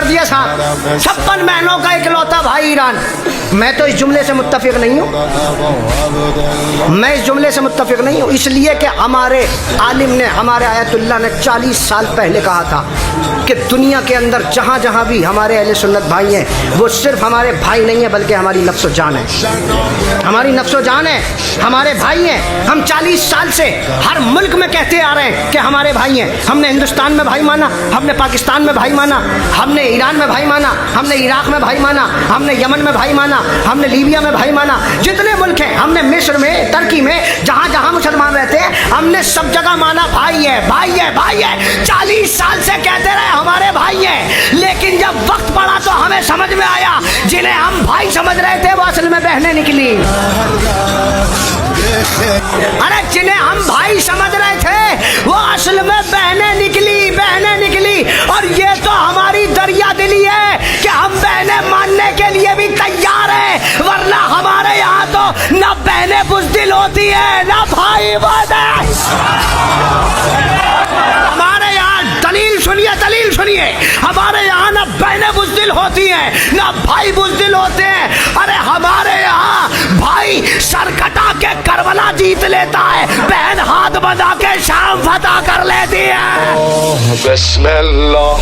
दिया साहब, 56 बहनों का इकलौता भाई ईरान। मैं तो इस जुमले से मुत्तफिक नहीं हूँ, मैं इस जुमले से मुत्तफिक नहीं हूँ, इसलिए कि हमारे आलिम ने, हमारे आयतुल्लाह ने 40 साल पहले कहा था कि दुनिया के अंदर जहाँ जहाँ भी हमारे अहले सुन्नत भाई हैं, वो सिर्फ हमारे भाई नहीं है बल्कि हमारी नफ्स व जान है, हमारी नफ्स व जान है, हमारे भाई हैं। हम 40 साल से हर मुल्क में कहते आ रहे हैं कि हमारे भाई हैं। हमने हिंदुस्तान में भाई माना, हमने पाकिस्तान में भाई माना, हमने ईरान में भाई माना, हमने इराक में भाई माना, हमने यमन में भाई माना, हमने लीबिया में भाई माना, जितने मुल्क हैं, हमने मिस्र में, टर्की में, जहाँ जहाँ मुसलमान रहते हैं, हमने सब जगह माना भाई है, भाई है, भाई है। 40 साल से कहते रहे हमारे भाई हैं, लेकिन जब वक्त पड़ा तो हमें समझ में आया जिन्हें हम भाई समझ रहे थे वो असल में बहनें निकली। अरे जिन्हें हम भाई समझ रहे थे वो असल में बहनें निकली, बहनें निकली। और ये तो हमारी दरिया दिली है कि हम बहनें मानने के लिए भी तैयार हैं, वरना हमारे यहाँ तो न बहनें बुज़दिल होती है न भाई वादे। हमारे यहाँ दलील सुनिए, दलील सुनिए, हमारे यहाँ न बहनें बुज़दिल होती हैं न भाई बुज़दिल होते हैं। अरे हमारे यहाँ भाई सर कटा के करबला जीत लेता है, बहन हाथ बंधा के शाम फतह कर लेती है। बिस्मिल्लाह।